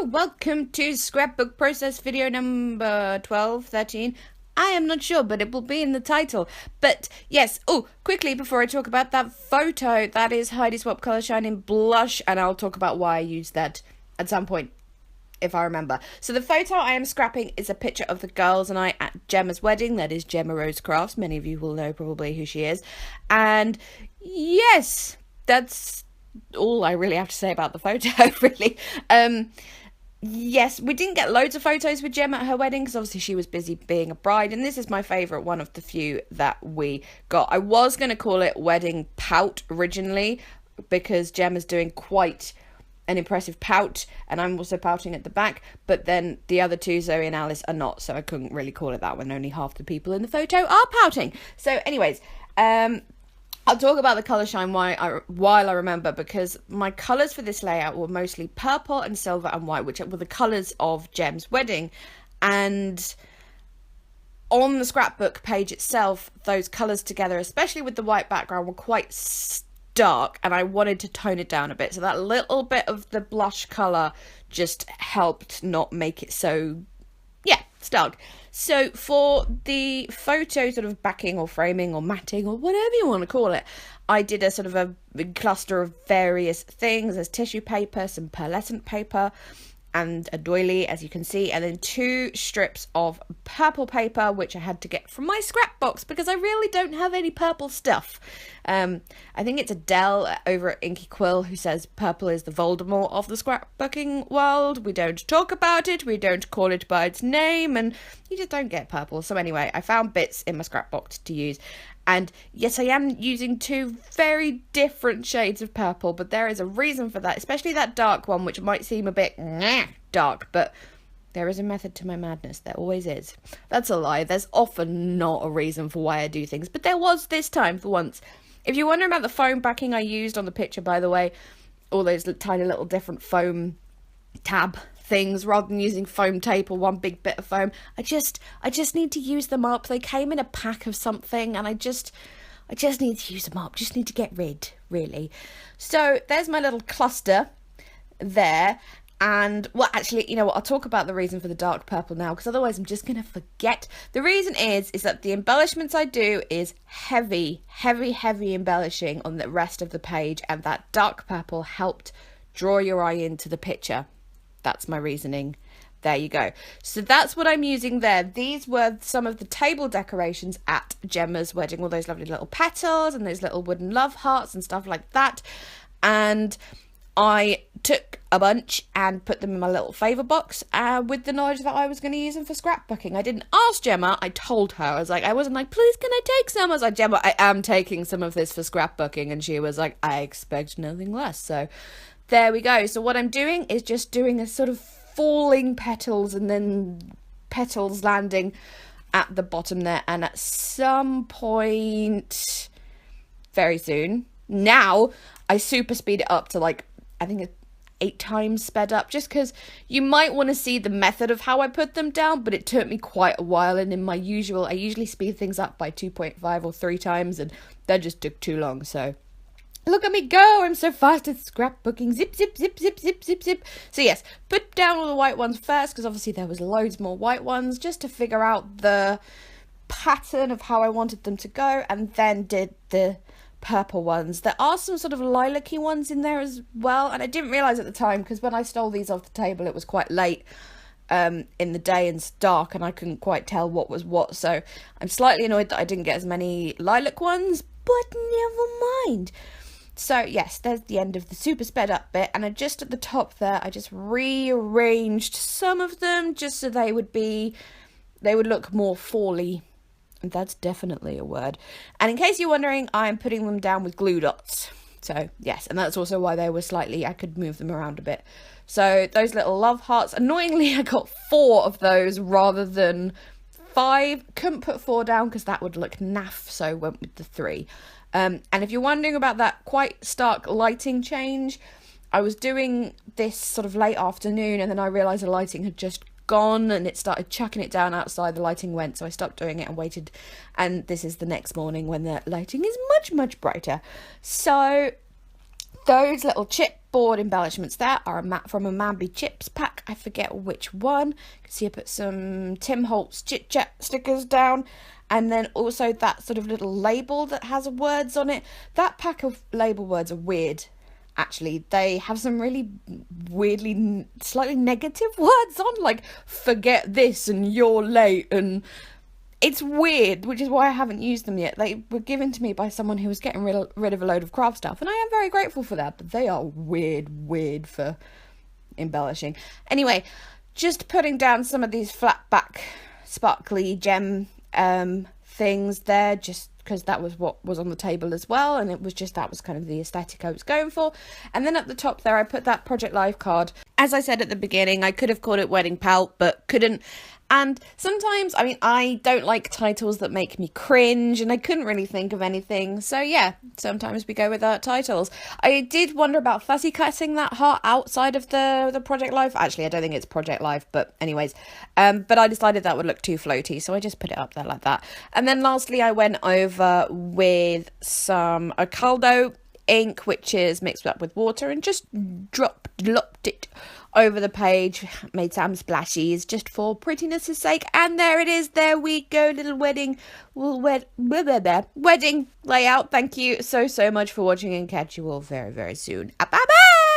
Hello, welcome to scrapbook process video number 12, 13. I am not sure, but it will be in the title. But yes, quickly before I talk about that photo, that is Heidi Swap Colour Shine in Blush, and I'll talk about why I used that at some point, if I remember. So the photo I am scrapping is a picture of the girls and I at Gemma's wedding. That is Gemma Rose Crafts. Many of you will know probably who she is. And yes, that's all I really have to say about the photo, really. Yes, we didn't get loads of photos with Gemma at her wedding because obviously she was busy being a bride, and this is my favourite one of the few that we got. I was going to call it Wedding Pout originally because Gemma's doing quite an impressive pout and I'm also pouting at the back, but then the other two, Zoe and Alice, are not, so I couldn't really call it that when only half the people in the photo are pouting. So anyways, I'll talk about the colour shine while I remember, because my colours for this layout were mostly purple and silver and white, which were the colours of Gem's wedding. And on the scrapbook page itself, those colours together, especially with the white background, were quite dark, and I wanted to tone it down a bit. So that little bit of the blush colour just helped not make it so, stark. So for the photo sort of backing or framing or matting or whatever you want to call it, I did a sort of a big cluster of various things. There's tissue paper, some pearlescent paper, and a doily, as you can see, and then 2 strips of purple paper, which I had to get from my scrap box because I really don't have any purple stuff. I think it's Adele over at Inky Quill who says purple is the Voldemort of the scrapbooking world. We don't talk about it, we don't call it by its name, and you just don't get purple. So anyway, I found bits in my scrap box to use. And yes, I am using 2 very different shades of purple, but there is a reason for that, especially that dark one, which might seem a bit dark, but there is a method to my madness. There always is. That's a lie. There's often not a reason for why I do things, but there was this time for once. If you're wondering about the foam backing I used on the picture, by the way, all those tiny little different foam tab things, rather than using foam tape or one big bit of foam, I just need to use them up. They came in a pack of something and I just need to use them up, just need to get rid, really. So there's my little cluster there. And well, actually, you know what, I'll talk about the reason for the dark purple now, because otherwise I'm just going to forget. The reason is that the embellishments I do is heavy embellishing on the rest of the page, and that dark purple helped draw your eye into the picture. That's my reasoning. There you go. So that's what I'm using there. These were some of the table decorations at Gemma's wedding. All those lovely little petals and those little wooden love hearts and stuff like that. And I took a bunch and put them in my little favour box with the knowledge that I was going to use them for scrapbooking. I didn't ask Gemma. I told her. I wasn't like, please, can I take some? I was like, Gemma, I am taking some of this for scrapbooking. And she was like, I expect nothing less. So there we go. So what I'm doing is just doing a sort of falling petals and then petals landing at the bottom there. And at some point very soon, now I super speed it up to I think it's 8 times sped up, just because you might want to see the method of how I put them down, but it took me quite a while, and in my I usually speed things up by 2.5 or 3 times, and that just took too long. So look at me go, I'm so fast at scrapbooking. Zip, zip, zip, zip, zip, zip, zip. So yes, put down all the white ones first, because obviously there was loads more white ones, just to figure out the pattern of how I wanted them to go, and then did the purple ones. There are some sort of lilac-y ones in there as well, and I didn't realise at the time, because when I stole these off the table it was quite late in the day and it's dark and I couldn't quite tell what was what, so I'm slightly annoyed that I didn't get as many lilac ones, but never mind. So yes, there's the end of the super sped up bit, and just at the top there I just rearranged some of them just so they would look more fally. That's definitely a word. And in case you're wondering, I'm putting them down with glue dots. So yes, and that's also why they were I could move them around a bit. So those little love hearts, annoyingly I got 4 of those rather than 5. Couldn't put 4 down because that would look naff, so went with the 3. And if you're wondering about that quite stark lighting change, I was doing this sort of late afternoon and then I realised the lighting had just gone and it started chucking it down outside. The lighting went, so I stopped doing it and waited, and this is the next morning when the lighting is much brighter. So Those little chipboard embellishments there are from a Mambi Chips pack. I forget which one. You can see I put some Tim Holtz Chit Chat stickers down. And then also that sort of little label that has words on it. That pack of label words are weird, actually. They have some really weirdly, slightly negative words on, like forget this and you're late, and it's weird, which is why I haven't used them yet. They were given to me by someone who was getting rid of a load of craft stuff, and I am very grateful for that, but they are weird for embellishing. Anyway, just putting down some of these flat back sparkly gem things there, just because that was what was on the table as well, and that was kind of the aesthetic I was going for. And then at the top there I put that Project Live card. As I said at the beginning, I could have called it Wedding Pal, but couldn't. And sometimes, I don't like titles that make me cringe, and I couldn't really think of anything. So yeah, sometimes we go with titles. I did wonder about fussy cutting that heart outside of the Project Life. Actually, I don't think it's Project Life, but anyways. But I decided that would look too floaty, so I just put it up there like that. And then lastly, I went over with some Ocaldo ink, which is mixed up with water, and just dropped it over the page, made some splashes just for prettiness' sake, and there it is. There we go, little wedding layout. Thank you so much for watching, and catch you all very, very soon. Bye bye.